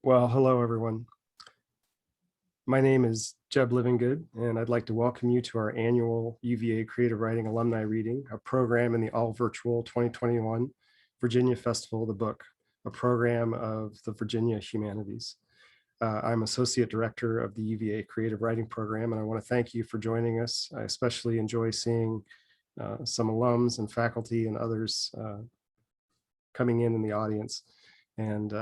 Well, hello, everyone. My name is Jeb Livingood, and I'd like to welcome you to our annual UVA Creative Writing Alumni Reading, a program in the all-virtual 2021 Virginia Festival of the Book, a program of the Virginia Humanities. I'm Associate Director of the UVA Creative Writing Program, and I want to thank you for joining us. I especially enjoy seeing some alums and faculty and others coming in the audience. And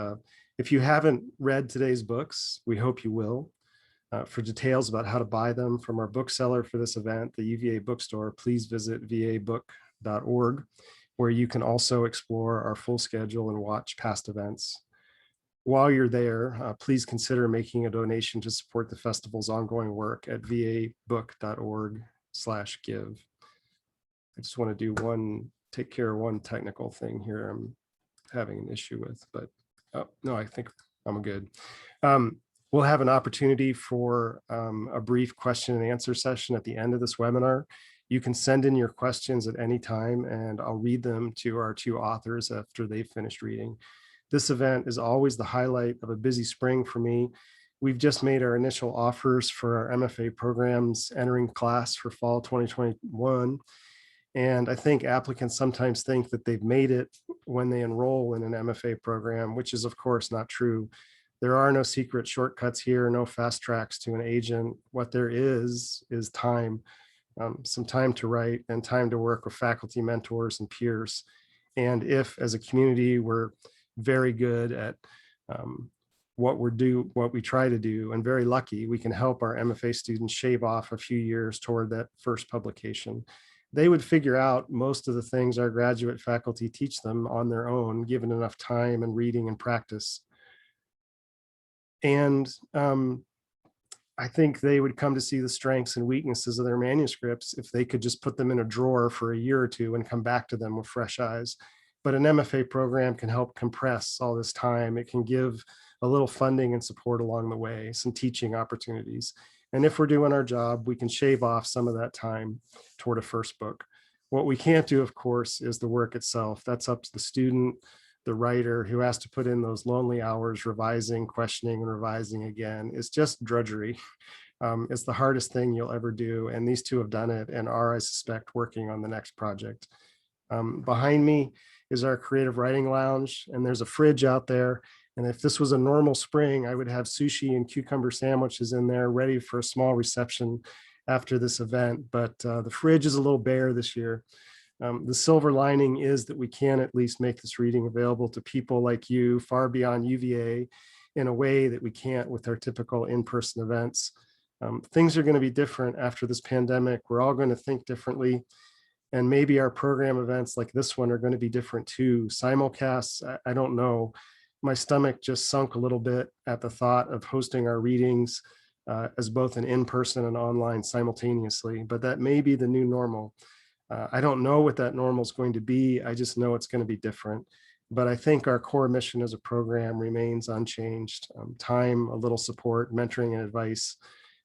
if you haven't read today's books, we hope you will. For details about how to buy them from our bookseller for this event, the UVA bookstore, please visit vabook.org, where you can also explore our full schedule and watch past events. While you're there, please consider making a donation to support the festival's ongoing work at vabook.org/give. I just want to take care of one technical thing here I'm having an issue with, but no, I think I'm good. We'll have an opportunity for a brief question and answer session at the end of this webinar. You can send in your questions at any time, and I'll read them to our two authors after they've finished reading. This event is always the highlight of a busy spring for me. We've just made our initial offers for our MFA programs entering class for fall 2021. And I think applicants sometimes think that they've made it when they enroll in an MFA program, which is of course not true. There are no secret shortcuts here, no fast tracks to an agent. What there is time, some time to write and time to work with faculty, mentors, and peers. And if as a community, we're very good at what we try to do and very lucky, we can help our MFA students shave off a few years toward that first publication. They would figure out most of the things our graduate faculty teach them on their own, given enough time and reading and practice. And I think they would come to see the strengths and weaknesses of their manuscripts if they could just put them in a drawer for a year or two and come back to them with fresh eyes. But an MFA program can help compress all this time. It can give a little funding and support along the way, some teaching opportunities. And if we're doing our job, we can shave off some of that time toward a first book. What we can't do, of course, is the work itself. That's up to the student, the writer who has to put in those lonely hours revising, questioning, and revising again. It's just drudgery. It's the hardest thing you'll ever do. And these two have done it and are, I suspect, working on the next project. Behind me is our creative writing lounge, and there's a fridge out there. And if this was a normal spring, I would have sushi and cucumber sandwiches in there ready for a small reception after this event. But the fridge is a little bare this year. The silver lining is that we can at least make this reading available to people like you far beyond UVA in a way that we can't with our typical in-person events. Things are going to be different after this pandemic. We're all going to think differently. And maybe our program events like this one are going to be different too. Simulcasts, I don't know. My stomach just sunk a little bit at the thought of hosting our readings as both an in-person and online simultaneously, but that may be the new normal. I don't know what that normal is going to be. I just know it's going to be different. But I think our core mission as a program remains unchanged. Time, a little support, mentoring, and advice.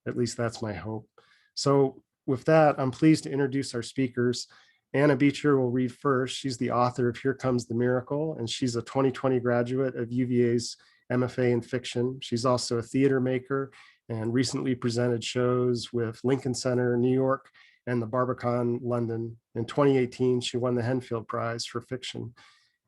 At least that's my hope. So with that, I'm pleased to introduce our speakers. Anna Beecher will read first. She's the author of Here Comes the Miracle, and she's a 2020 graduate of UVA's MFA in fiction. She's also a theater maker and recently presented shows with Lincoln Center, New York, and the Barbican, London. In 2018, she won the Henfield Prize for fiction.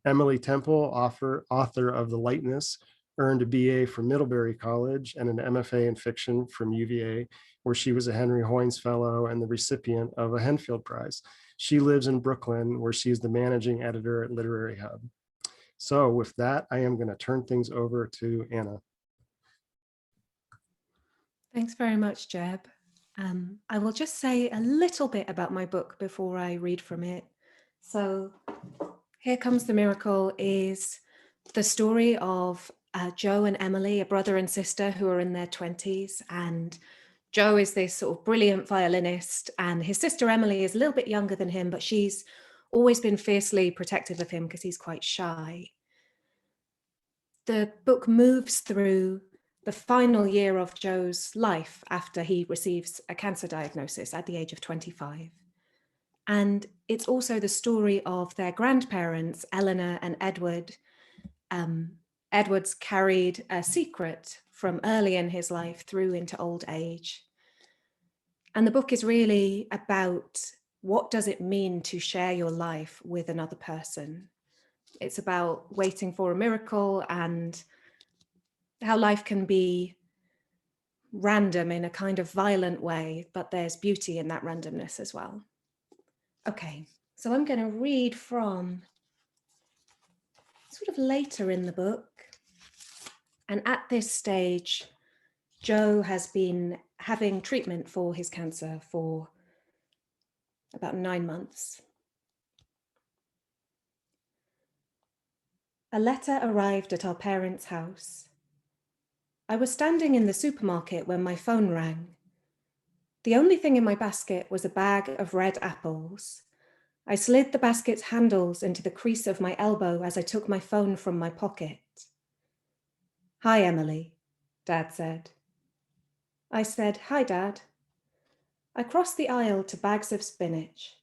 Emily Temple, author of The Lightness, earned a BA from Middlebury College and an MFA in fiction from UVA, where she was a Henry Hoynes Fellow and the recipient of a Henfield Prize. She lives in Brooklyn, where she is the managing editor at Literary Hub. So with that, I am going to turn things over to Anna. Thanks very much, Jeb. I will just say a little bit about my book before I read from it. So Here Comes the Miracle is the story of Joe and Emily, a brother and sister who are in their 20s. And Joe is this sort of brilliant violinist, and his sister Emily is a little bit younger than him, but she's always been fiercely protective of him because he's quite shy. The book moves through the final year of Joe's life after he receives a cancer diagnosis at the age of 25. And it's also the story of their grandparents, Eleanor and Edward. Edward's carried a secret from early in his life through into old age. And the book is really about what does it mean to share your life with another person. It's about waiting for a miracle and how life can be random in a kind of violent way, but there's beauty in that randomness as well. Okay, so I'm going to read from sort of later in the book. And at this stage, Joe has been having treatment for his cancer for about 9 months. A letter arrived at our parents' house. I was standing in the supermarket when my phone rang. The only thing in my basket was a bag of red apples. I slid the basket's handles into the crease of my elbow as I took my phone from my pocket. "Hi, Emily," Dad said. I said, "Hi, Dad." I crossed the aisle to bags of spinach.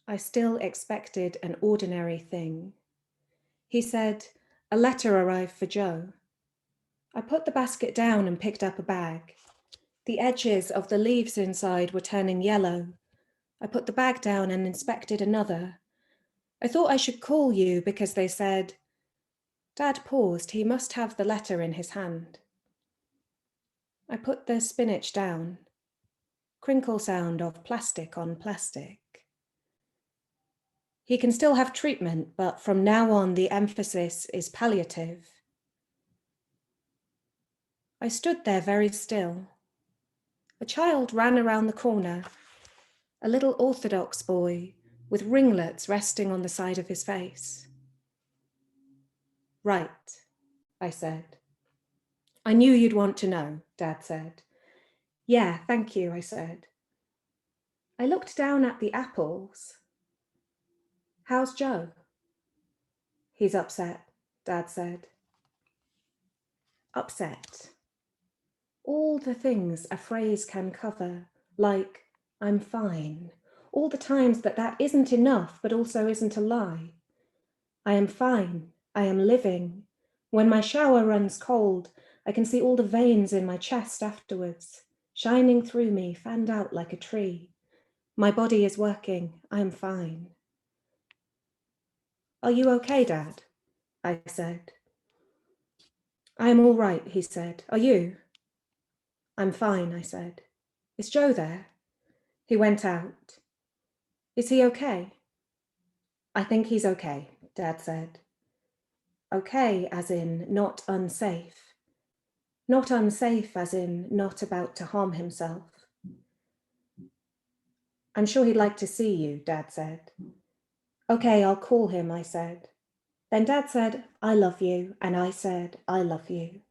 I still expected an ordinary thing. He said, "A letter arrived for Joe." I put the basket down and picked up a bag. The edges of the leaves inside were turning yellow. I put the bag down and inspected another. I thought I should call you because they said. Dad paused. He must have the letter in his hand. I put the spinach down. Crinkle sound of plastic on plastic. He can still have treatment, but from now on the emphasis is palliative. I stood there very still. A child ran around the corner, a little Orthodox boy with ringlets resting on the side of his face. "Right," I said. "I knew you'd want to know," Dad said. "Yeah, thank you," I said. I looked down at the apples. "How's Joe?" "He's upset," Dad said. Upset. All the things a phrase can cover, like, "I'm fine." All the times that isn't enough, but also isn't a lie. I am fine. I am living. When my shower runs cold, I can see all the veins in my chest afterwards, shining through me, fanned out like a tree. My body is working. I am fine. "Are you okay, Dad?" I said. "I am all right," he said. "Are you?" "I'm fine," I said. "Is Joe there?" He went out. "Is he okay?" "I think he's okay," Dad said. Okay as in not unsafe. Not unsafe as in not about to harm himself. "I'm sure he'd like to see you," Dad said. "Okay, I'll call him," I said. Then Dad said, "I love you," and I said, "I love you."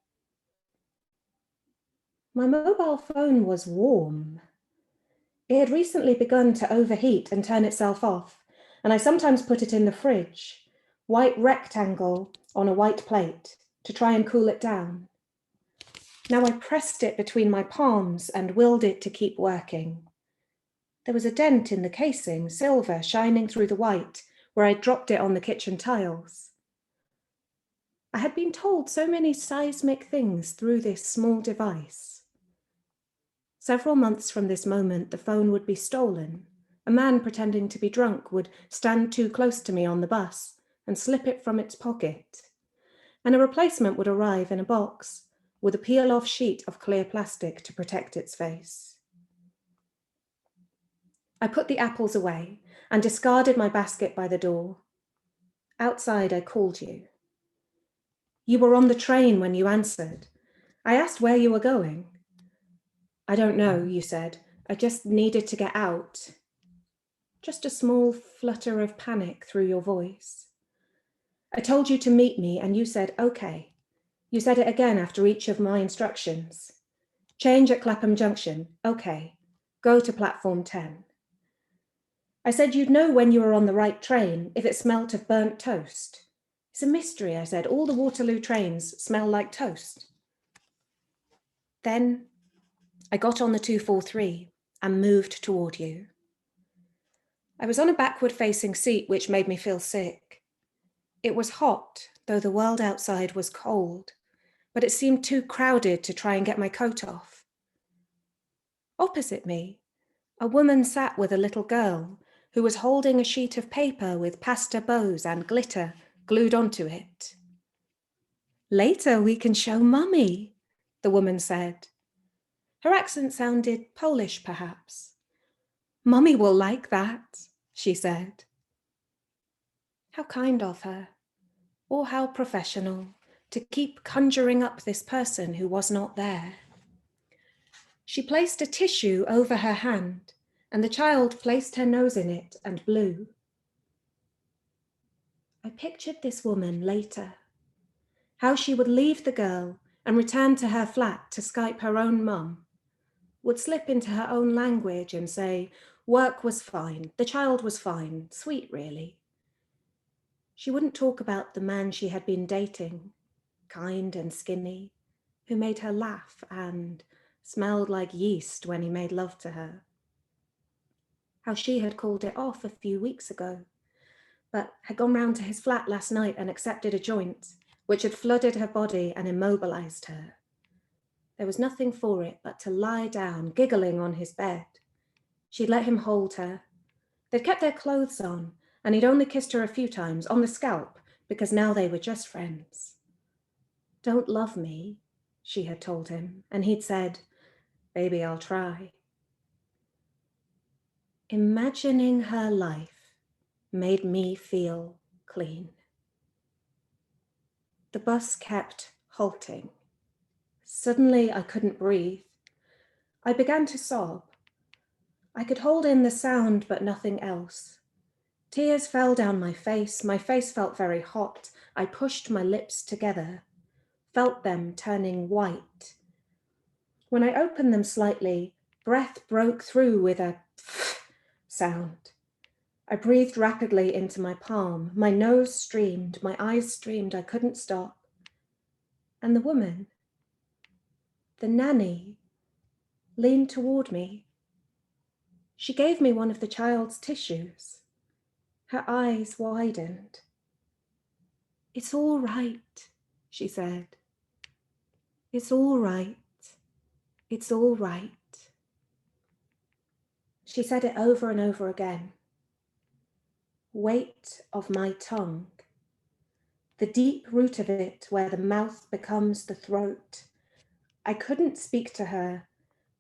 My mobile phone was warm. It had recently begun to overheat and turn itself off, and I sometimes put it in the fridge, white rectangle on a white plate, to try and cool it down. Now I pressed it between my palms and willed it to keep working. There was a dent in the casing, silver shining through the white, where I dropped it on the kitchen tiles. I had been told so many seismic things through this small device. Several months from this moment, the phone would be stolen. A man pretending to be drunk would stand too close to me on the bus and slip it from its pocket. And a replacement would arrive in a box with a peel-off sheet of clear plastic to protect its face. I put the apples away and discarded my basket by the door. Outside, I called you. You were on the train when you answered. I asked where you were going. "I don't know," you said. "I just needed to get out." Just a small flutter of panic through your voice. I told you to meet me and you said, "Okay." You said it again after each of my instructions. "Change at Clapham Junction." "Okay." "Go to platform 10. I said you'd know when you were on the right train if it smelt of burnt toast. "It's a mystery," I said. "All the Waterloo trains smell like toast." Then I got on the 243 and moved toward you. I was on a backward-facing seat, which made me feel sick. It was hot, though the world outside was cold, but it seemed too crowded to try and get my coat off. Opposite me, a woman sat with a little girl who was holding a sheet of paper with pasta bows and glitter glued onto it. "Later we can show Mummy," the woman said. Her accent sounded Polish, perhaps. "Mummy will like that," she said. How kind of her, or how professional, to keep conjuring up this person who was not there. She placed a tissue over her hand, and the child placed her nose in it and blew. I pictured this woman later, how she would leave the girl and return to her flat to Skype her own mum, would slip into her own language and say, work was fine, the child was fine, sweet really. She wouldn't talk about the man she had been dating, kind and skinny, who made her laugh and smelled like yeast when he made love to her. How she had called it off a few weeks ago, but had gone round to his flat last night and accepted a joint, which had flooded her body and immobilized her. There was nothing for it but to lie down, giggling on his bed. She'd let him hold her. They'd kept their clothes on, and he'd only kissed her a few times on the scalp, because now they were just friends. "Don't love me," she had told him, and he'd said, "Baby, I'll try." Imagining her life made me feel clean. The bus kept halting. Suddenly, I couldn't breathe. I began to sob. I could hold in the sound, but nothing else. Tears fell down my face. My face felt very hot. I pushed my lips together, felt them turning white. When I opened them slightly, breath broke through with a sound. I breathed rapidly into my palm. My nose streamed, my eyes streamed. I couldn't stop. And the woman, the nanny, leaned toward me. She gave me one of the child's tissues. Her eyes widened. "It's all right," she said. "It's all right. It's all right." She said it over and over again. Weight of my tongue. The deep root of it where the mouth becomes the throat. I couldn't speak to her,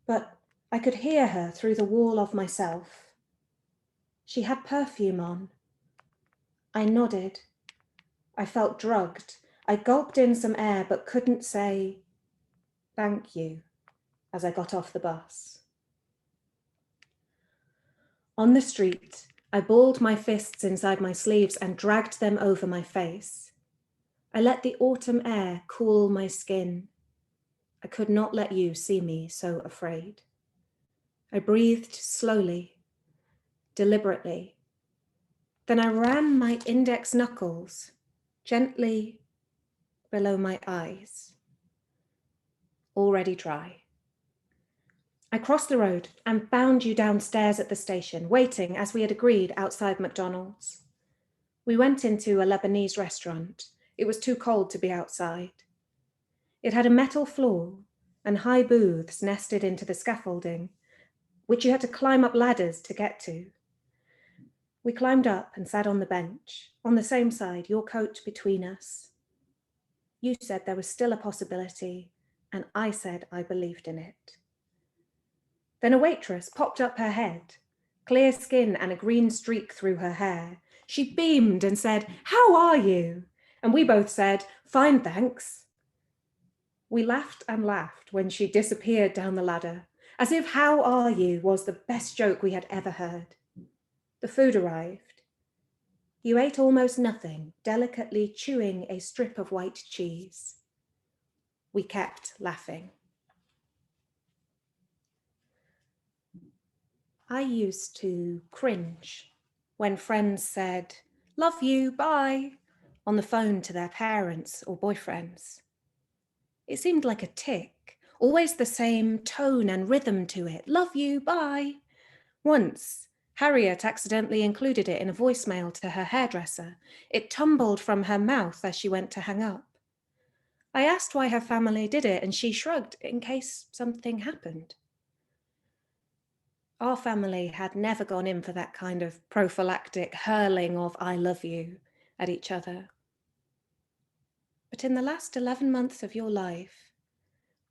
but I could hear her through the wall of myself. She had perfume on. I nodded. I felt drugged. I gulped in some air, but couldn't say thank you as I got off the bus. On the street, I balled my fists inside my sleeves and dragged them over my face. I let the autumn air cool my skin. I could not let you see me so afraid. I breathed slowly, deliberately. Then I ran my index knuckles gently below my eyes, already dry. I crossed the road and bound you downstairs at the station, waiting as we had agreed outside McDonald's. We went into a Lebanese restaurant. It was too cold to be outside. It had a metal floor and high booths nested into the scaffolding, which you had to climb up ladders to get to. We climbed up and sat on the bench, on the same side, your coat between us. You said there was still a possibility, and I said I believed in it. Then a waitress popped up her head, clear skin and a green streak through her hair. She beamed and said, "How are you?" And we both said, "Fine, thanks." We laughed and laughed when she disappeared down the ladder, as if "How are you?" was the best joke we had ever heard. The food arrived. You ate almost nothing, delicately chewing a strip of white cheese. We kept laughing. I used to cringe when friends said, "Love you, bye," on the phone to their parents or boyfriends. It seemed like a tick, always the same tone and rhythm to it. "Love you, bye." Once, Harriet accidentally included it in a voicemail to her hairdresser. It tumbled from her mouth as she went to hang up. I asked why her family did it, and she shrugged in case something happened. Our family had never gone in for that kind of prophylactic hurling of I love you at each other. But in the last 11 months of your life,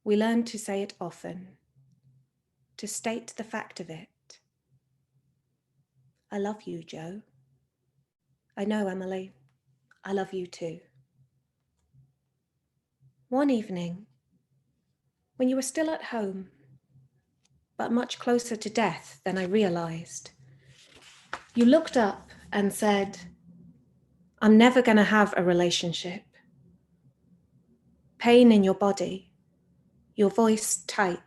we learned to say it often, to state the fact of it. I love you, Joe. I know, Emily. I love you too. One evening, when you were still at home, but much closer to death than I realized, you looked up and said, I'm never going to have a relationship. Pain in your body, your voice tight.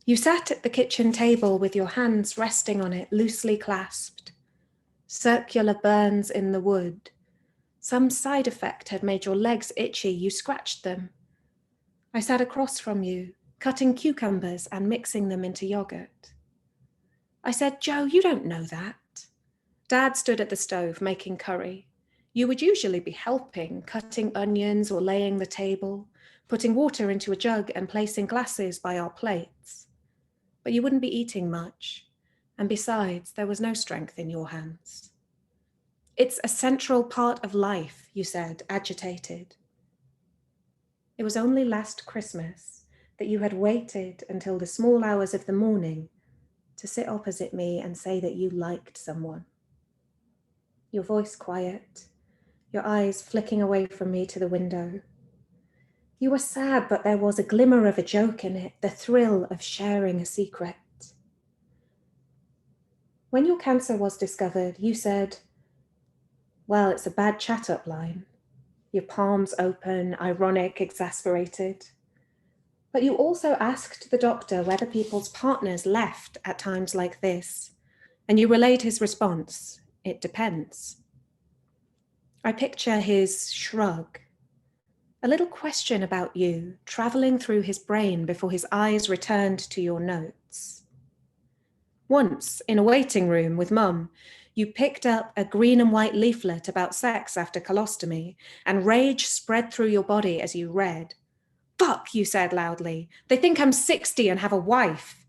You sat at the kitchen table with your hands resting on it, loosely clasped. Circular burns in the wood. Some side effect had made your legs itchy. You scratched them. I sat across from you, cutting cucumbers and mixing them into yogurt. I said, Joe, you don't know that. Dad stood at the stove making curry. You would usually be helping, cutting onions or laying the table, putting water into a jug and placing glasses by our plates. But you wouldn't be eating much. And besides, there was no strength in your hands. It's a central part of life, you said, agitated. It was only last Christmas that you had waited until the small hours of the morning to sit opposite me and say that you liked someone. Your voice quiet, your eyes flicking away from me to the window. You were sad, but there was a glimmer of a joke in it, the thrill of sharing a secret. When your cancer was discovered, you said, well, it's a bad chat-up line. Your palms open, ironic, exasperated. But you also asked the doctor whether people's partners left at times like this, and you relayed his response, it depends. I picture his shrug, a little question about you traveling through his brain before his eyes returned to your notes. Once, in a waiting room with Mum, you picked up a green and white leaflet about sex after colostomy, and rage spread through your body as you read. Fuck, you said loudly. They think I'm 60 and have a wife.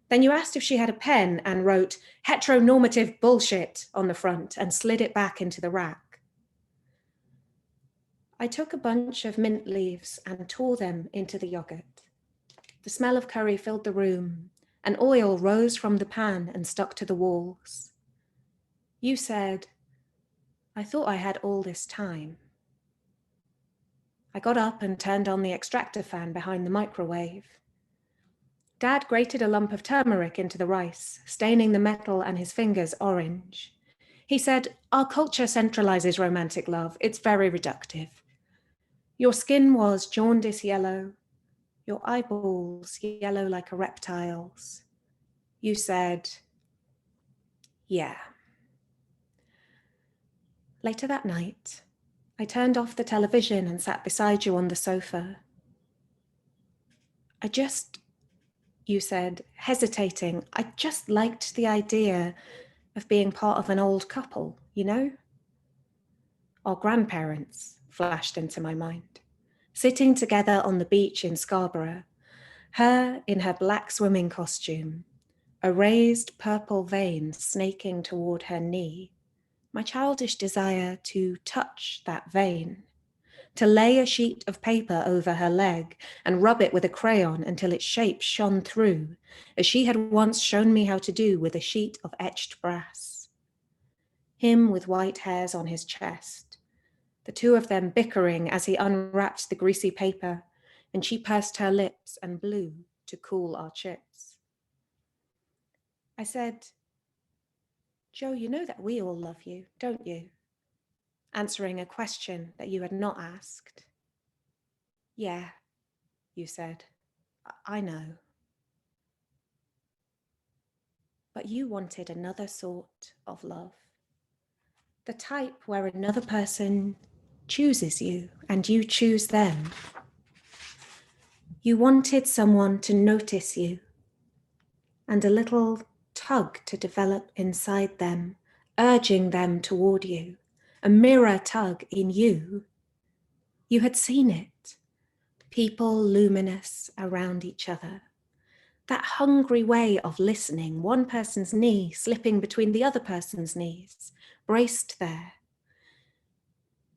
Then you asked if she had a pen and wrote heteronormative bullshit on the front and slid it back into the rack. I took a bunch of mint leaves and tore them into the yogurt. The smell of curry filled the room, and oil rose from the pan and stuck to the walls. You said, I thought I had all this time. I got up and turned on the extractor fan behind the microwave. Dad grated a lump of turmeric into the rice, staining the metal and his fingers orange. He said, our culture centralizes romantic love. It's very reductive. Your skin was jaundice yellow, your eyeballs yellow like a reptile's. You said, yeah. Later that night, I turned off the television and sat beside you on the sofa. You said, hesitating, I just liked the idea of being part of an old couple, you know? Our grandparents flashed into my mind, sitting together on the beach in Scarborough, her in her black swimming costume, a raised purple vein snaking toward her knee, my childish desire to touch that vein, to lay a sheet of paper over her leg and rub it with a crayon until its shape shone through, as she had once shown me how to do with a sheet of etched brass. Him with white hairs on his chest, the two of them bickering as he unwrapped the greasy paper, and she pursed her lips and blew to cool our chips. I said, Joe, you know that we all love you, don't you? Answering a question that you had not asked. Yeah, you said. I know. But you wanted another sort of love. The type where another person chooses you and you choose them. You wanted someone to notice you and a little tug to develop inside them, urging them toward you, a mirror tug in you. You had seen it, people luminous around each other. That hungry way of listening, one person's knee slipping between the other person's knees, braced there.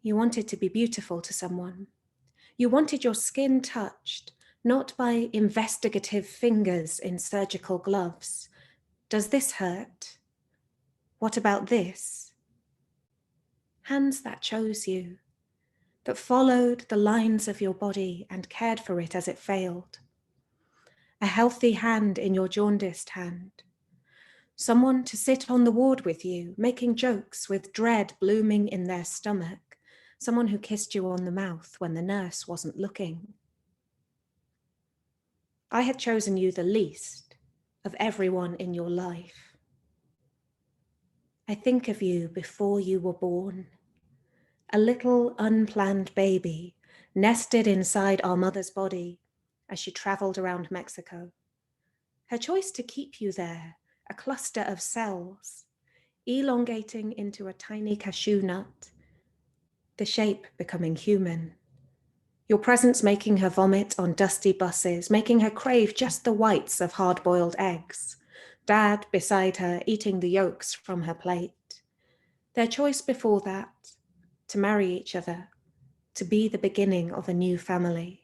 You wanted to be beautiful to someone. You wanted your skin touched, not by investigative fingers in surgical gloves. Does this hurt? What about this? Hands that chose you, that followed the lines of your body and cared for it as it failed. A healthy hand in your jaundiced hand. Someone to sit on the ward with you, making jokes with dread blooming in their stomach. Someone who kissed you on the mouth when the nurse wasn't looking. I had chosen you the least of everyone in your life. I think of you before you were born. A little unplanned baby nested inside our mother's body as she traveled around Mexico. Her choice to keep you there, a cluster of cells, elongating into a tiny cashew nut, the shape becoming human. Your presence making her vomit on dusty buses, making her crave just the whites of hard-boiled eggs. Dad beside her, eating the yolks from her plate. Their choice before that, to marry each other, to be the beginning of a new family.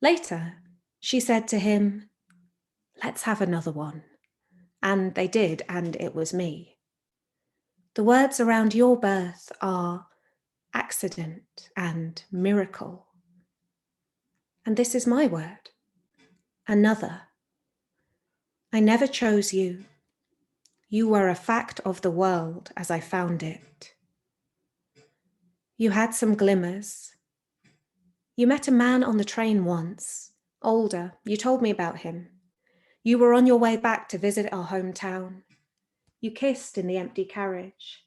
Later, she said to him, "Let's have another one." And they did, and it was me. The words around your birth are accident and miracle. And this is my word, another. I never chose you. You were a fact of the world as I found it. You had some glimmers. You met a man on the train once, older. You told me about him. You were on your way back to visit our hometown. You kissed in the empty carriage.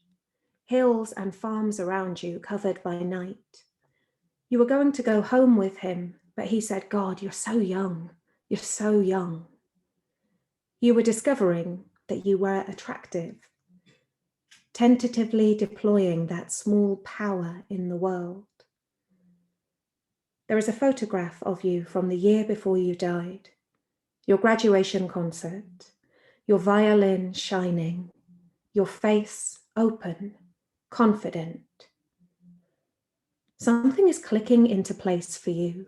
Hills and farms around you covered by night. You were going to go home with him, but he said, "God, you're so young. You're so young." You were discovering that you were attractive, tentatively deploying that small power in the world. There is a photograph of you from the year before you died, your graduation concert, your violin shining, your face open, confident. Something is clicking into place for you.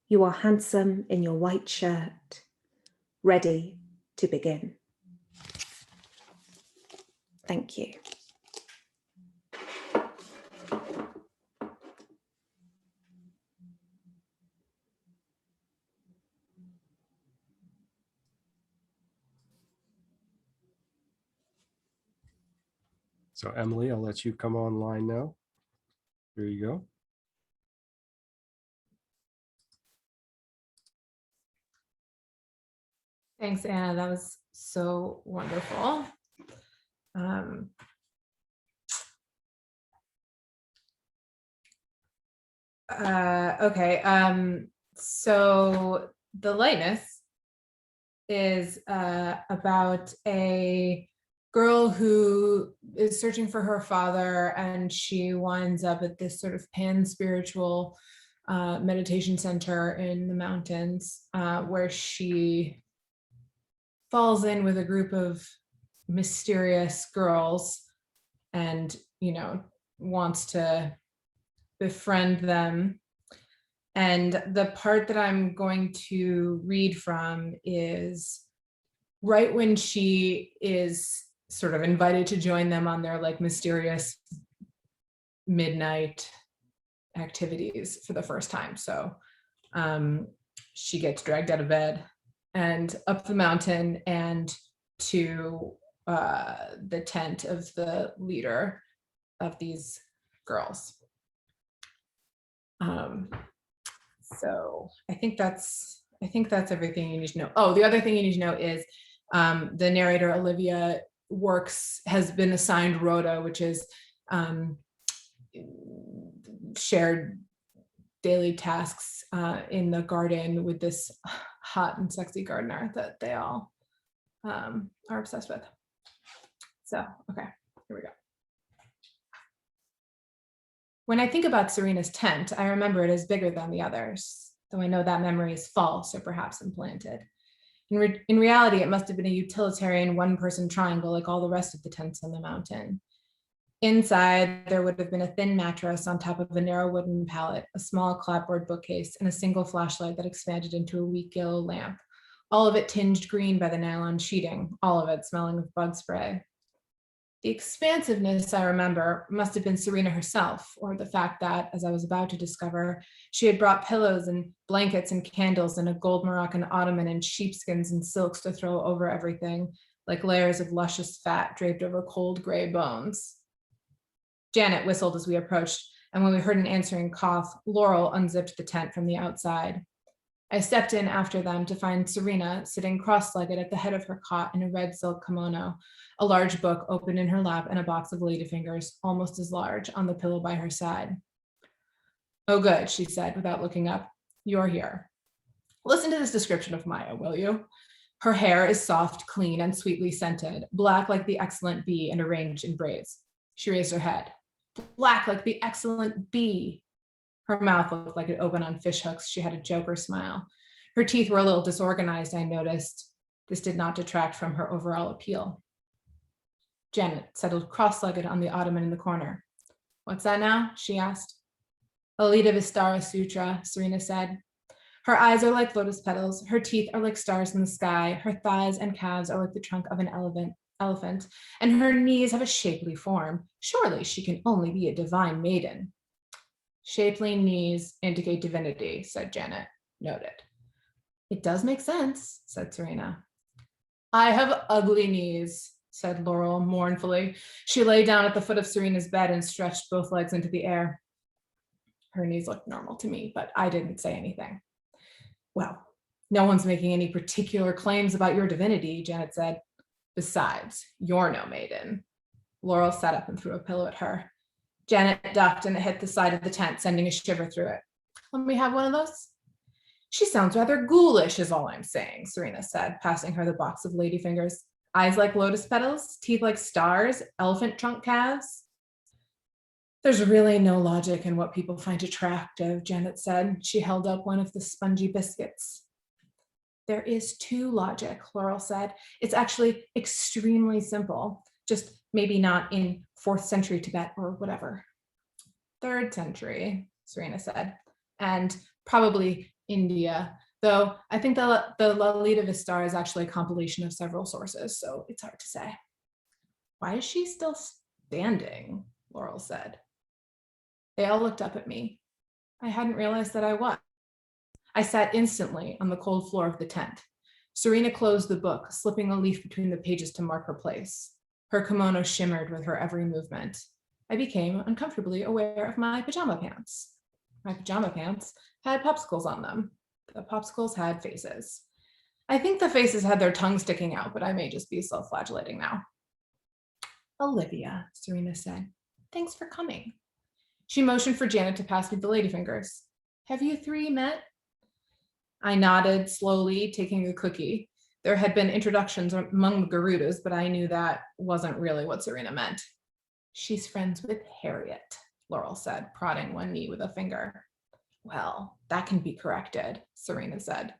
You are handsome in your white shirt, ready to begin. Thank you. So Emily, I'll let you come online now. Here you go. Thanks, Anna. That was so wonderful. Okay. So The Lightness is about a girl who is searching for her father, and she winds up at this sort of pan-spiritual meditation center in the mountains, where she falls in with a group of mysterious girls and, wants to befriend them. And the part that I'm going to read from is right when she is sort of invited to join them on their mysterious midnight activities for the first time. So she gets dragged out of bed and up the mountain and to the tent of the leader of these girls. So I think that's everything you need to know. Oh, the other thing you need to know is the narrator Olivia has been assigned Rhoda, which is shared daily tasks in the garden with this hot and sexy gardener that they all are obsessed with. So, okay, here we go. When I think about Serena's tent, I remember it as bigger than the others, though I know that memory is false or perhaps implanted. In reality, it must have been a utilitarian one-person triangle like all the rest of the tents on the mountain. Inside, there would have been a thin mattress on top of a narrow wooden pallet, a small clapboard bookcase, and a single flashlight that expanded into a weak yellow lamp, all of it tinged green by the nylon sheeting, all of it smelling of bug spray. The expansiveness, I remember, must have been Serena herself, or the fact that, as I was about to discover, she had brought pillows and blankets and candles and a gold Moroccan ottoman and sheepskins and silks to throw over everything, like layers of luscious fat draped over cold gray bones. Janet whistled as we approached, and when we heard an answering cough, Laurel unzipped the tent from the outside. I stepped in after them to find Serena sitting cross-legged at the head of her cot in a red silk kimono, a large book open in her lap and a box of ladyfingers, almost as large, on the pillow by her side. "Oh, good," she said without looking up. "You're here. Listen to this description of Maya, will you? Her hair is soft, clean, and sweetly scented, black like the excellent bee and arranged in braids." She raised her head. "Black like the excellent bee." Her mouth looked like it opened on fish hooks. She had a joker smile. Her teeth were a little disorganized, I noticed. This did not detract from her overall appeal. Janet settled cross-legged on the ottoman in the corner. "What's that now?" she asked. "A Lita Vistara Sutra," Serena said. "Her eyes are like lotus petals. Her teeth are like stars in the sky. Her thighs and calves are like the trunk of an elephant, and her knees have a shapely form. Surely she can only be a divine maiden." "Shapely knees indicate divinity," said Janet. Noted. "It does make sense," said Serena. "I have ugly knees," said Laurel mournfully. She lay down at the foot of Serena's bed and stretched both legs into the air. Her knees looked normal to me, but I didn't say anything. "Well, no one's making any particular claims about your divinity," Janet said. "Besides, you're no maiden." Laurel sat up and threw a pillow at her. Janet ducked and it hit the side of the tent, sending a shiver through it. "Let me have one of those?" "She sounds rather ghoulish, is all I'm saying," Serena said, passing her the box of ladyfingers. "Eyes like lotus petals, teeth like stars, elephant trunk calves." "There's really no logic in what people find attractive," Janet said. She held up one of the spongy biscuits. "There is too logic," Laurel said. "It's actually extremely simple, just maybe not in 4th century Tibet or whatever." 3rd century, Serena said, "and probably India, though I think the Lalita Vistara is actually a compilation of several sources, so it's hard to say." "Why is she still standing?" Laurel said. They all looked up at me. I hadn't realized that I was. I sat instantly on the cold floor of the tent. Serena closed the book, slipping a leaf between the pages to mark her place. Her kimono shimmered with her every movement. I became uncomfortably aware of my pajama pants. My pajama pants had popsicles on them. The popsicles had faces. I think the faces had their tongues sticking out, but I may just be self-flagellating now. "Olivia," Serena said, "thanks for coming." She motioned for Janet to pass me the ladyfingers. "Have you 3 met?" I nodded slowly, taking a cookie. There had been introductions among the Garudas, but I knew that wasn't really what Serena meant. "She's friends with Harriet," Laurel said, prodding one knee with a finger. "Well, that can be corrected," Serena said.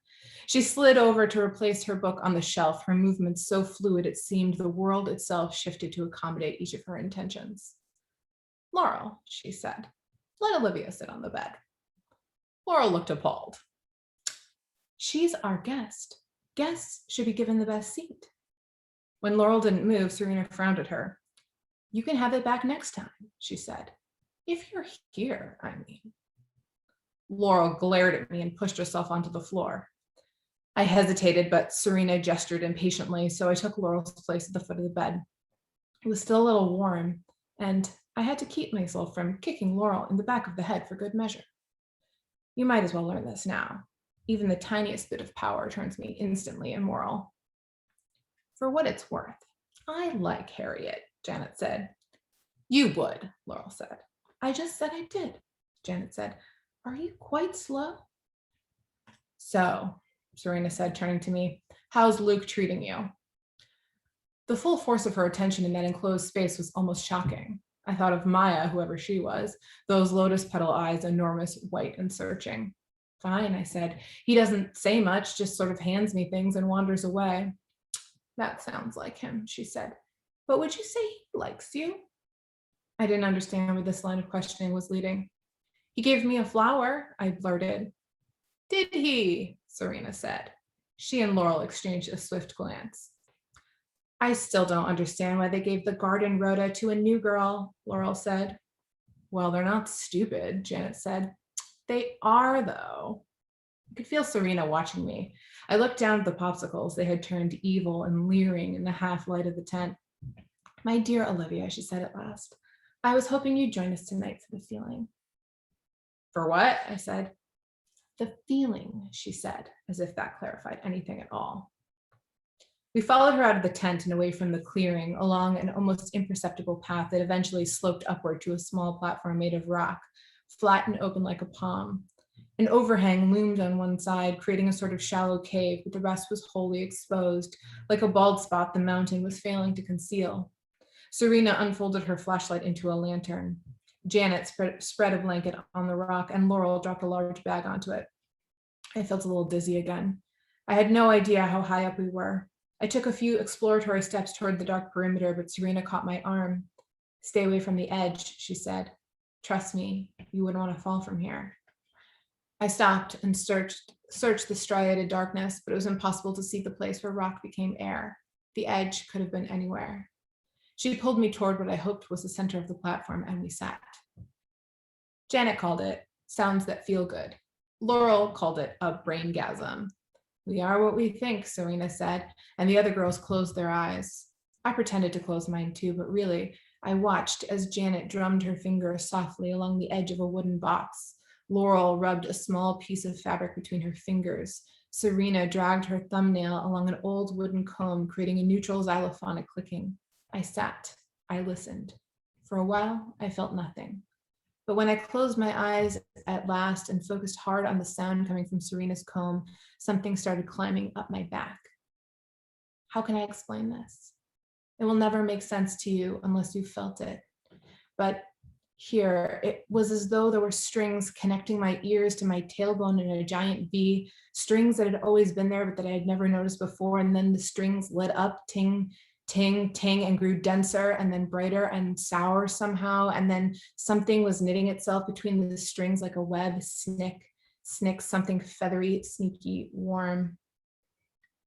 She slid over to replace her book on the shelf, her movements so fluid it seemed the world itself shifted to accommodate each of her intentions. "Laurel," she said, "let Olivia sit on the bed." Laurel looked appalled. "She's our guest. Guests should be given the best seat." When Laurel didn't move, Serena frowned at her. "You can have it back next time," she said. "If you're here, I mean." Laurel glared at me and pushed herself onto the floor. I hesitated, but Serena gestured impatiently, so I took Laurel's place at the foot of the bed. It was still a little warm, and I had to keep myself from kicking Laurel in the back of the head for good measure. You might as well learn this now. Even the tiniest bit of power turns me instantly immoral. For what it's worth, I like Harriet, Janet said. You would, Laurel said. I just said I did, Janet said. Are you quite slow? So, Serena said, turning to me. How's Luke treating you? The full force of her attention in that enclosed space was almost shocking. I thought of Maya, whoever she was, those lotus petal eyes, enormous, white, and searching. Fine, I said. He doesn't say much, just sort of hands me things and wanders away. That sounds like him, she said. But would you say he likes you? I didn't understand where this line of questioning was leading. He gave me a flower, I blurted. Did he? Serena said. She and Laurel exchanged a swift glance. I still don't understand why they gave the garden rhoda to a new girl, Laurel said. Well, they're not stupid, Janet said. They are, though. I could feel Serena watching me. I looked down at the popsicles. They had turned evil and leering in the half light of the tent. My dear Olivia, she said at last, I was hoping you'd join us tonight for the feeling. For what? I said. The feeling, she said, as if that clarified anything at all. We followed her out of the tent and away from the clearing, along an almost imperceptible path that eventually sloped upward to a small platform made of rock, flat and open like a palm. An overhang loomed on one side, creating a sort of shallow cave, but the rest was wholly exposed, like a bald spot the mountain was failing to conceal. Serena unfolded her flashlight into a lantern. Janet spread a blanket on the rock, and Laurel dropped a large bag onto it. I felt a little dizzy again. I had no idea how high up we were. I took a few exploratory steps toward the dark perimeter, but Serena caught my arm. Stay away from the edge, she said. Trust me, you wouldn't want to fall from here. I stopped and searched the striated darkness, but it was impossible to see the place where rock became air. The edge could have been anywhere. She pulled me toward what I hoped was the center of the platform, and we sat. Janet called it sounds that feel good. Laurel called it a braingasm. We are what we think, Serena said, and the other girls closed their eyes. I pretended to close mine too, but really, I watched as Janet drummed her finger softly along the edge of a wooden box. Laurel rubbed a small piece of fabric between her fingers. Serena dragged her thumbnail along an old wooden comb, creating a neutral xylophonic clicking. I sat. I listened. For a while, I felt nothing. But when I closed my eyes at last and focused hard on the sound coming from Serena's comb, something started climbing up my back. How can I explain this? It will never make sense to you unless you felt it. But here, it was as though there were strings connecting my ears to my tailbone in a giant V, strings that had always been there, but that I had never noticed before. And then the strings lit up, ting, ting, ting, and grew denser and then brighter and sour somehow. And then something was knitting itself between the strings like a web, snick, something feathery, sneaky, warm.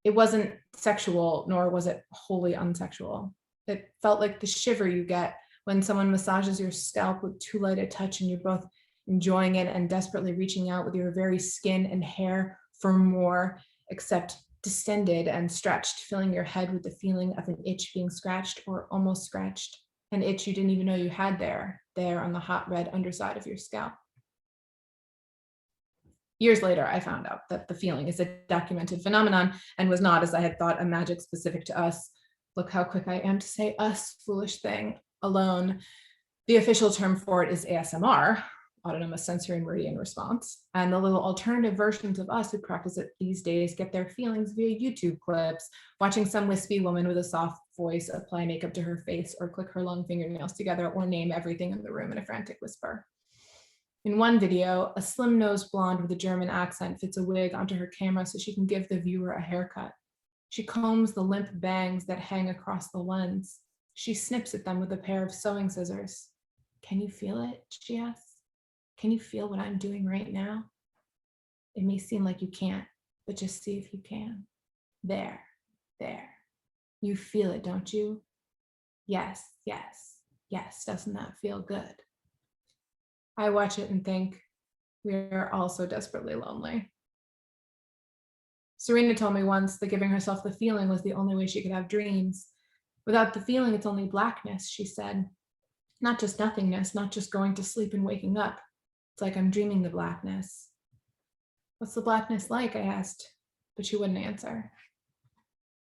It wasn't sexual, nor was it wholly unsexual. It felt like the shiver you get when someone massages your scalp with too light a touch and you're both enjoying it and desperately reaching out with your very skin and hair for more, except distended and stretched, filling your head with the feeling of an itch being scratched or almost scratched, an itch you didn't even know you had there on the hot red underside of your scalp. Years later, I found out that the feeling is a documented phenomenon and was not, as I had thought, a magic specific to us. Look how quick I am to say us, foolish thing, alone. The official term for it is ASMR, autonomous sensory meridian response, and the little alternative versions of us who practice it these days get their feelings via YouTube clips, watching some wispy woman with a soft voice apply makeup to her face or click her long fingernails together or name everything in the room in a frantic whisper. In one video, a slim-nosed blonde with a German accent fits a wig onto her camera so she can give the viewer a haircut. She combs the limp bangs that hang across the lens. She snips at them with a pair of sewing scissors. Can you feel it? She asks. Can you feel what I'm doing right now? It may seem like you can't, but just see if you can. There. You feel it, don't you? Yes. Doesn't that feel good? I watch it and think, we are all so desperately lonely. Serena told me once that giving herself the feeling was the only way she could have dreams. Without the feeling, it's only blackness, she said. Not just nothingness, not just going to sleep and waking up. It's like I'm dreaming the blackness. What's the blackness like? I asked, but she wouldn't answer.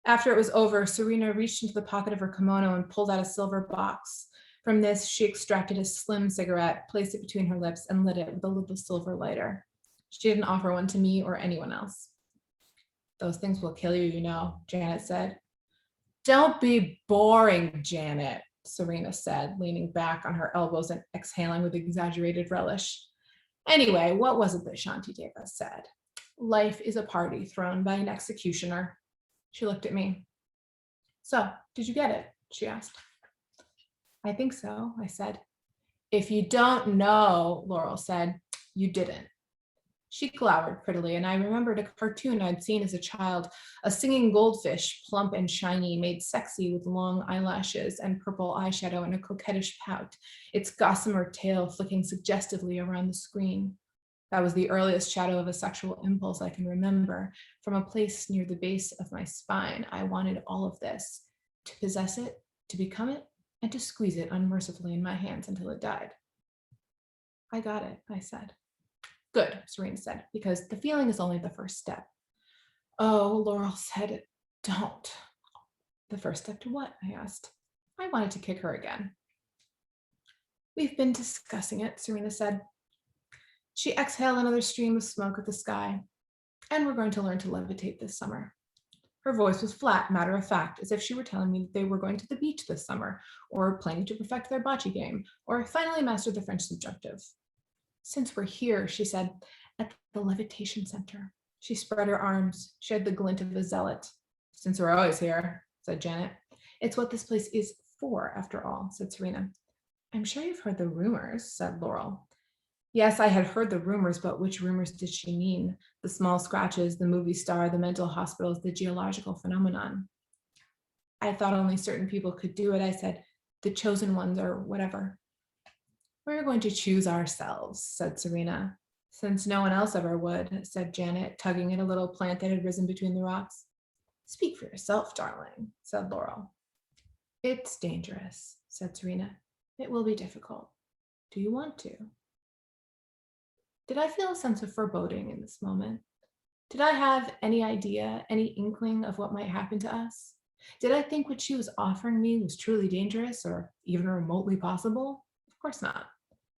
After it was over, Serena reached into the pocket of her kimono and pulled out a silver box. From this, she extracted a slim cigarette, placed it between her lips, and lit it with a little silver lighter. She didn't offer one to me or anyone else. Those things will kill you, you know, Janet said. Don't be boring, Janet, Serena said, leaning back on her elbows and exhaling with exaggerated relish. Anyway, what was it that Shantideva said? Life is a party thrown by an executioner. She looked at me. So, did you get it? She asked. I think so, I said. If you don't know, Laurel said, you didn't. She glowered prettily, and I remembered a cartoon I'd seen as a child, a singing goldfish, plump and shiny, made sexy with long eyelashes and purple eyeshadow and a coquettish pout, its gossamer tail flicking suggestively around the screen. That was the earliest shadow of a sexual impulse I can remember. From a place near the base of my spine, I wanted all of this, to possess it, to become it, and to squeeze it unmercifully in my hands until it died. I got it, I said. Good, Serena said, because the feeling is only the first step. Oh, Laurel said, don't. The first step to what? I asked. I wanted to kick her again. We've been discussing it, Serena said. She exhaled another stream of smoke at the sky. And we're going to learn to levitate this summer. Her voice was flat, matter of fact, as if she were telling me that they were going to the beach this summer, or planning to perfect their bocce game, or finally master the French subjunctive. Since we're here, she said, at the levitation center. She spread her arms. She had the glint of a zealot. Since we're always here, said Janet. It's what this place is for, after all, said Serena. I'm sure you've heard the rumors, said Laurel. Yes, I had heard the rumors, but which rumors did she mean? The small scratches, the movie star, the mental hospitals, the geological phenomenon. I thought only certain people could do it, I said. The chosen ones or whatever. We're going to choose ourselves, said Serena. Since no one else ever would, said Janet, tugging at a little plant that had risen between the rocks. Speak for yourself, darling, said Laurel. It's dangerous, said Serena. It will be difficult. Do you want to? Did I feel a sense of foreboding in this moment? Did I have any idea, any inkling of what might happen to us? Did I think what she was offering me was truly dangerous or even remotely possible? Of course not.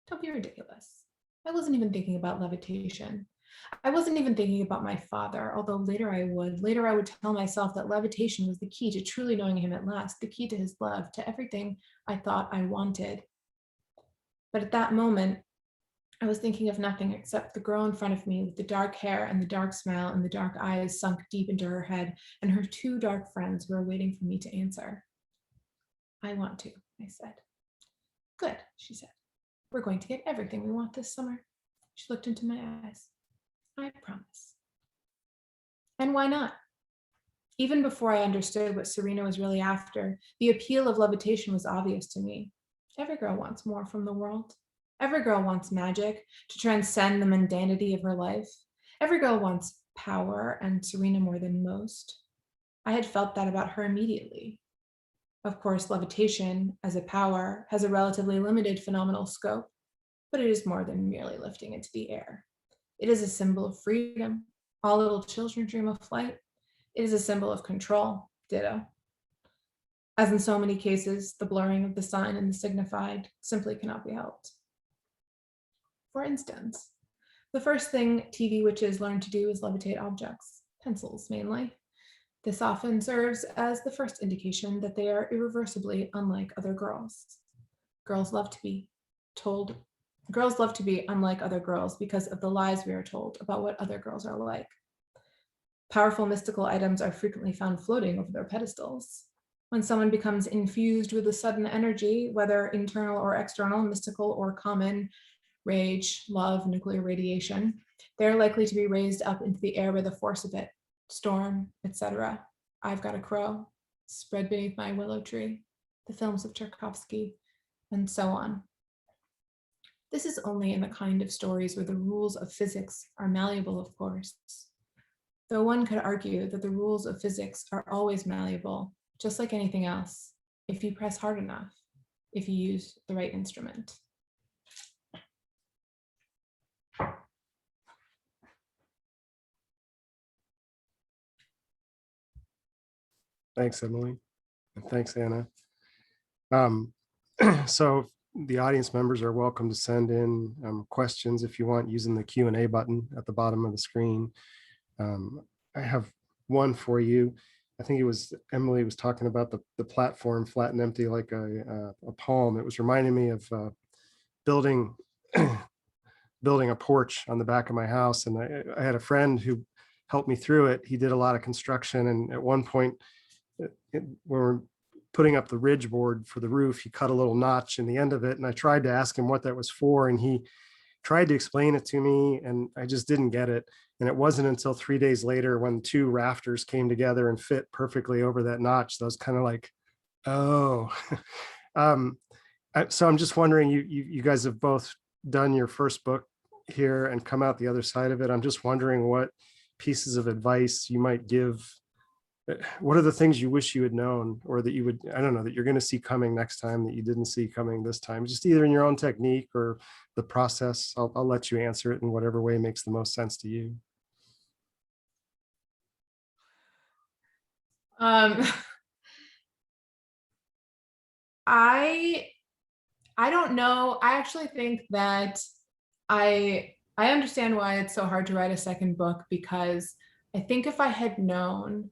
Don't be ridiculous. I wasn't even thinking about levitation. I wasn't even thinking about my father, although later I would. Later I would tell myself that levitation was the key to truly knowing him at last, the key to his love, to everything I thought I wanted. But at that moment, I was thinking of nothing except the girl in front of me with the dark hair and the dark smile and the dark eyes sunk deep into her head and her two dark friends who were waiting for me to answer. I want to, I said. Good, she said. We're going to get everything we want this summer. She looked into my eyes. I promise. And why not? Even before I understood what Serena was really after, the appeal of levitation was obvious to me. Every girl wants more from the world. Every girl wants magic to transcend the mundanity of her life. Every girl wants power, and Serena more than most. I had felt that about her immediately. Of course, levitation, as a power, has a relatively limited phenomenal scope, but it is more than merely lifting into the air. It is a symbol of freedom. All little children dream of flight. It is a symbol of control, ditto. As in so many cases, the blurring of the sign and the signified simply cannot be helped. For instance, the first thing TV witches learn to do is levitate objects, pencils mainly. This often serves as the first indication that they are irreversibly unlike other girls. Girls love to be unlike other girls because of the lies we are told about what other girls are like. Powerful mystical items are frequently found floating over their pedestals. When someone becomes infused with a sudden energy, whether internal or external, mystical or common, rage, love, nuclear radiation, they're likely to be raised up into the air by the force of it, storm, etc. I've Got a Crow, Spread Beneath My Willow Tree, the films of Tchaikovsky, and so on. This is only in the kind of stories where the rules of physics are malleable, of course. Though one could argue that the rules of physics are always malleable, just like anything else, if you press hard enough, if you use the right instrument. Thanks, Emily. And thanks, Anna. So the audience members are welcome to send in questions if you want, using the Q&A button at the bottom of the screen. I have one for you. I think it was Emily was talking about the platform flat and empty like a palm. It was reminding me of building building a porch on the back of my house. And I had a friend who helped me through it. He did a lot of construction. And at one point, when we're putting up the ridge board for the roof, he cut a little notch in the end of it. And I tried to ask him what that was for. And he tried to explain it to me, and I just didn't get it. And it wasn't until 3 days later when two rafters came together and fit perfectly over that notch that I was kind of like, oh. So I'm just wondering, you guys have both done your first book here and come out the other side of it. I'm just wondering what pieces of advice you might give. What are the things you wish you had known, or that you would, I don't know, that you're going to see coming next time that you didn't see coming this time, just either in your own technique or the process? I'll let you answer it in whatever way makes the most sense to you. I don't know. I actually think that I understand why it's so hard to write a second book, because I think if I had known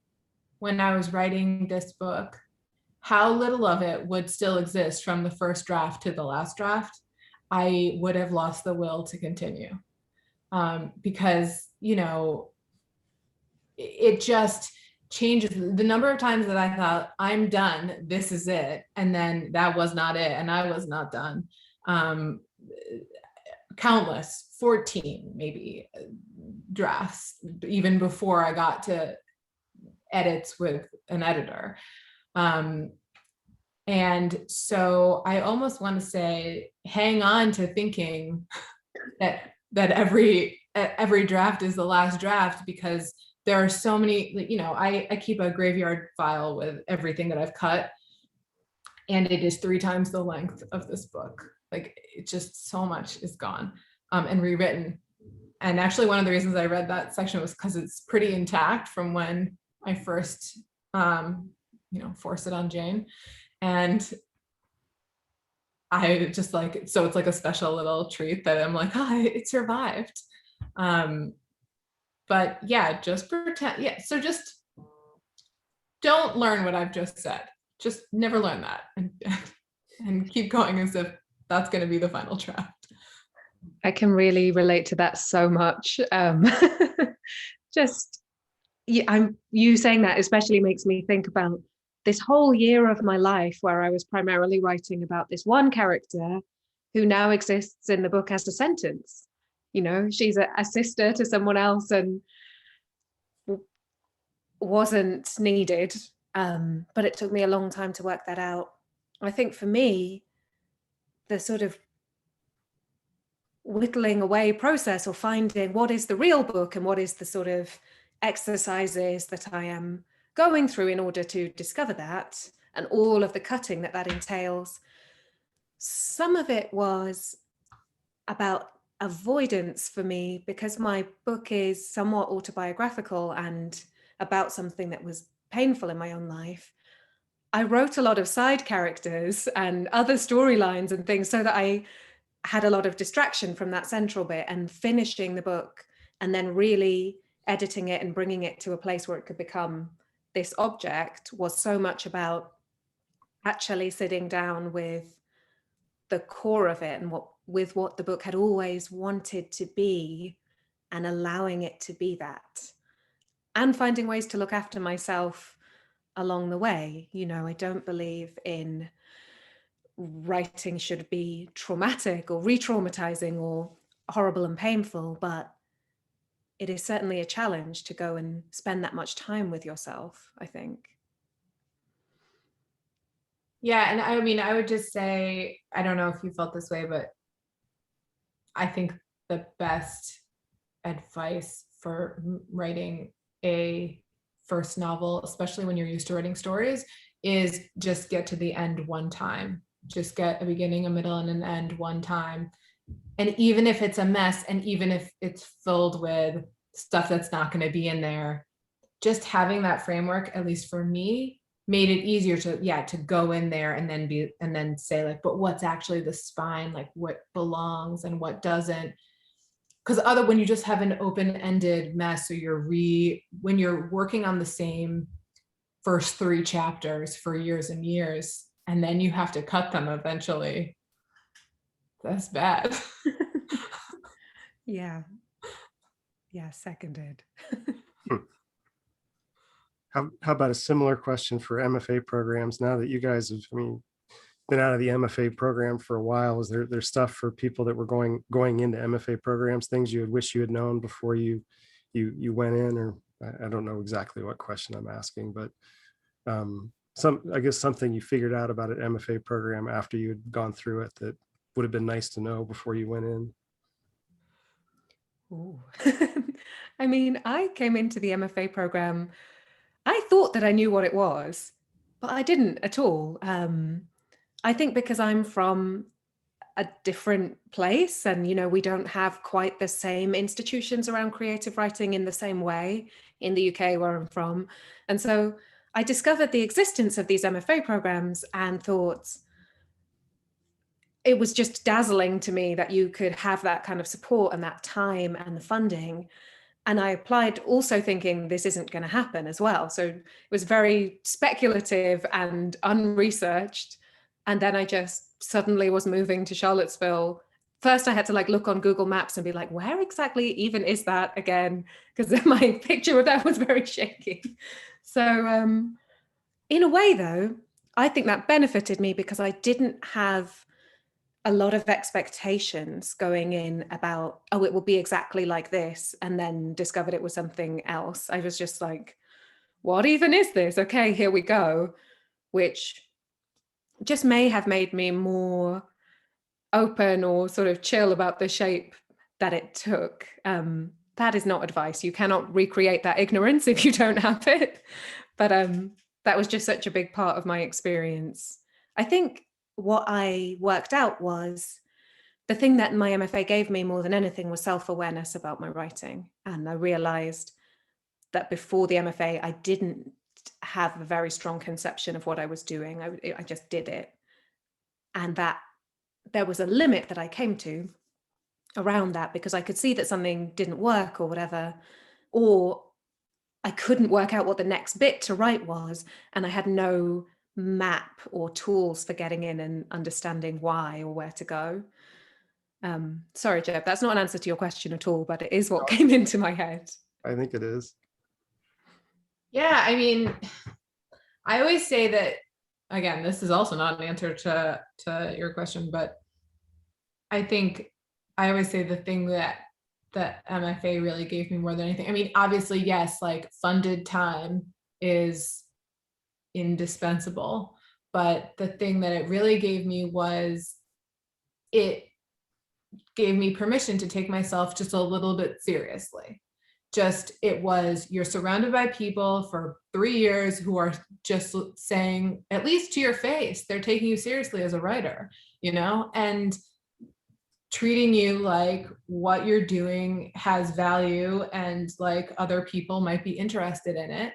when I was writing this book how little of it would still exist from the first draft to the last draft, I would have lost the will to continue. Because, you know, it just changes the number of times that I thought, I'm done, this is it, and then that was not it, and I was not done. Countless, 14 maybe drafts, even before I got to edits with an editor. And so I almost want to say, hang on to thinking that every draft is the last draft, because there are so many, you know, I keep a graveyard file with everything that I've cut, and it is 3 times the length of this book. Like, it just, so much is gone and rewritten. And actually one of the reasons I read that section was because it's pretty intact from when I first, you know, forced it on Jane. And I just like, so it's like a special little treat that I'm like, oh, it survived. But yeah, just pretend. Yeah. So just don't learn what I've just said. Just never learn that, and keep going as if that's going to be the final draft. I can really relate to that so much. Just, yeah, you saying that especially makes me think about this whole year of my life where I was primarily writing about this one character who now exists in the book as a sentence. You know, she's a sister to someone else and wasn't needed. But it took me a long time to work that out. I think for me, the sort of whittling away process, or finding what is the real book and what is the sort of exercises that I am going through in order to discover that, and all of the cutting that entails. Some of it was about avoidance for me, because my book is somewhat autobiographical and about something that was painful in my own life. I wrote a lot of side characters and other storylines and things so that I had a lot of distraction from that central bit, and finishing the book and then really editing it and bringing it to a place where it could become this object was so much about actually sitting down with the core of it and what the book had always wanted to be, and allowing it to be that, and finding ways to look after myself along the way. You know, I don't believe in writing should be traumatic or re-traumatizing or horrible and painful, but it is certainly a challenge to go and spend that much time with yourself, I think. Yeah, and I mean, I would just say, I don't know if you felt this way, but I think the best advice for writing a first novel, especially when you're used to writing stories, is just get to the end one time. Just get a beginning, a middle, and an end one time. And even if it's a mess, and even if it's filled with stuff that's not going to be in there, just having that framework, at least for me, made it easier to go in there and then say, like, but what's actually the spine, like what belongs and what doesn't. because when you just have an open-ended mess, or when you're working on the same first 3 chapters for years and years, and then you have to cut them eventually, that's bad. Yeah. Yeah, seconded. How about a similar question for MFA programs? Now that you guys have, been out of the MFA program for a while, is there stuff for people that were going into MFA programs, things you would wish you had known before you went in? Or I don't know exactly what question I'm asking, but I guess something you figured out about an MFA program after you had gone through it that would have been nice to know before you went in. Ooh. I mean, I came into the MFA program, I thought that I knew what it was, but I didn't at all. I think because I'm from a different place, and we don't have quite the same institutions around creative writing in the same way in the UK where I'm from. And so I discovered the existence of these MFA programs and thought it was just dazzling to me that you could have that kind of support and that time and the funding. And I applied also thinking this isn't going to happen as well. So it was very speculative and unresearched. And then I just suddenly was moving to Charlottesville. First, I had to look on Google Maps and be like, where exactly even is that again? Because my picture of that was very shaky. So in a way, though, I think that benefited me because I didn't have a lot of expectations going in about, oh, it will be exactly like this, and then discovered it was something else. I was just like, what even is this? Okay, here we go, which just may have made me more open or sort of chill about the shape that it took. That is not advice. You cannot recreate that ignorance if you don't have it. But that was just such a big part of my experience. I think what I worked out was the thing that my MFA gave me more than anything was self-awareness about my writing. And I realized that before the MFA, I didn't have a very strong conception of what I was doing. I just did it. And that there was a limit that I came to around that because I could see that something didn't work or whatever, or I couldn't work out what the next bit to write was. And I had no map or tools for getting in and understanding why or where to go. Sorry, Jeb, that's not an answer to your question at all, but it is what came into my head. I think it is. Yeah, I mean, I always say that, again, this is also not an answer to your question, but I think I always say the thing that MFA really gave me more than anything. I mean, obviously, yes, funded time is indispensable, but the thing that it really gave me was it gave me permission to take myself just a little bit seriously. You're surrounded by people for 3 years who are just saying, at least to your face, they're taking you seriously as a writer, and treating you like what you're doing has value and other people might be interested in it.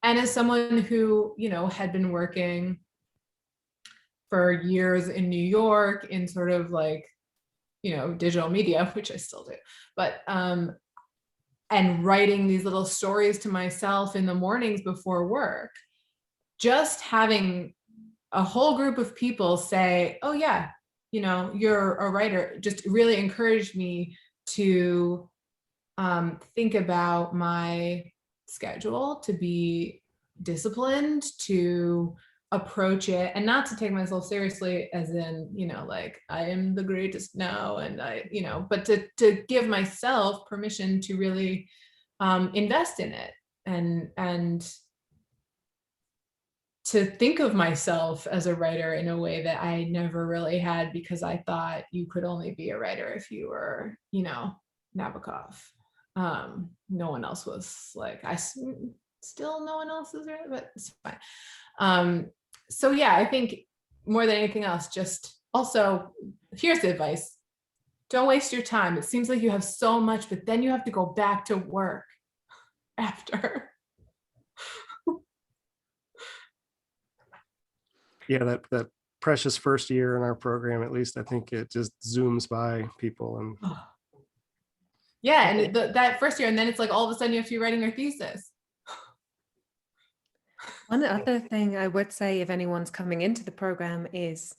And as someone who, had been working for years in New York in sort of digital media, which I still do, but and writing these little stories to myself in the mornings before work, just having a whole group of people say, oh yeah, you're a writer, just really encouraged me to think about my schedule, to be disciplined, to approach it, and not to take myself seriously as in, I am the greatest now, and but to give myself permission to really invest in it and to think of myself as a writer in a way that I never really had, because I thought you could only be a writer if you were, Nabokov. No one else was still no one else is right, but it's fine. So yeah, I think more than anything else, just also, here's the advice. Don't waste your time. It seems like you have so much, but then you have to go back to work after. Yeah, that precious first year in our program, at least I think it just zooms by people. And Yeah, and that first year, and then it's like all of a sudden you have to be writing your thesis. One other thing I would say if anyone's coming into the program is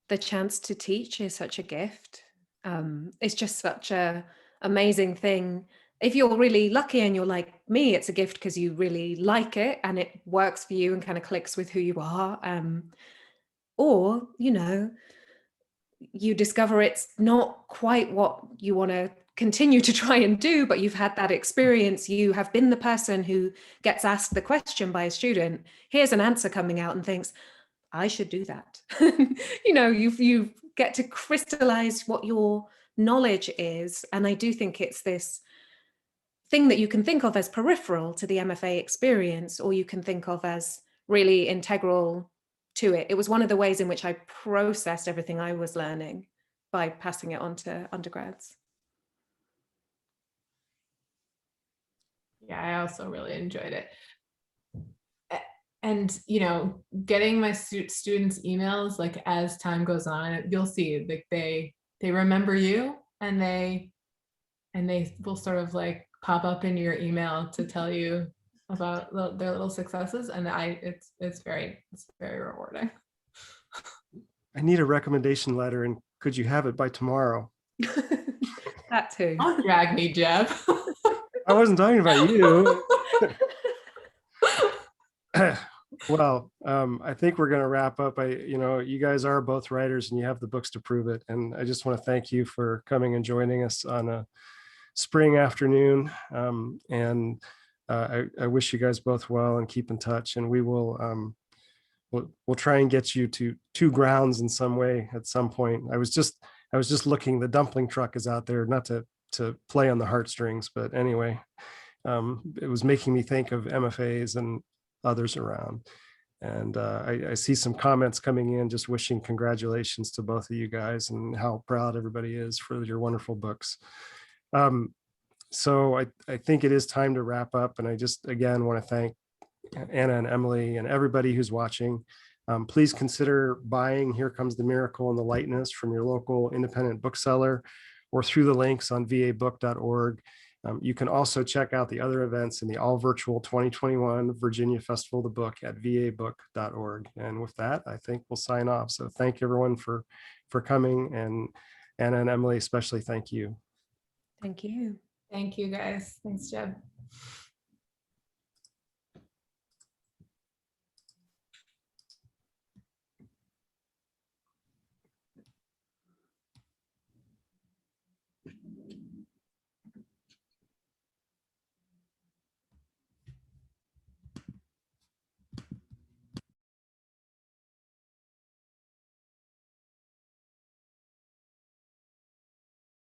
the chance to teach is such a gift. It's just such a amazing thing. If you're really lucky and you're like me, it's a gift because you really like it and it works for you and kind of clicks with who you are. Or, you know, you discover it's not quite what you want to continue to try and do, but you've had that experience. You have been the person who gets asked the question by a student. Here's an answer coming out and thinks, I should do that. You know, you get to crystallize what your knowledge is. And I do think it's this thing that you can think of as peripheral to the MFA experience, or you can think of as really integral to it. It was one of the ways in which I processed everything I was learning by passing it on to undergrads. Yeah, I also really enjoyed it. And, you know, getting my students' emails, like as time goes on, you'll see like they remember you, and they will sort of like pop up in your email to tell you about their little successes. And it's very rewarding. I need a recommendation letter, and could you have it by tomorrow? That too. Don't drag me, Jeb. I wasn't talking about you. Well, I think we're going to wrap up. You guys are both writers and you have the books to prove it. And I just want to thank you for coming and joining us on a spring afternoon. I wish you guys both well and keep in touch. And we will, we'll try and get you to 2 grounds in some way at some point. I was just looking, the dumpling truck is out there, not to play on the heartstrings, but anyway, it was making me think of MFAs and others around. And I see some comments coming in just wishing congratulations to both of you guys and how proud everybody is for your wonderful books. So I think it is time to wrap up. And I just, again, want to thank Anna and Emily and everybody who's watching. Please consider buying Here Comes the Miracle and the Lightness from your local independent bookseller or through the links on vabook.org. You can also check out the other events in the all virtual 2021 Virginia Festival of the Book at vabook.org. And with that, I think we'll sign off. So thank everyone for coming, and Anna and Emily, especially thank you. Thank you. Thank you, guys. Thanks, Jeb.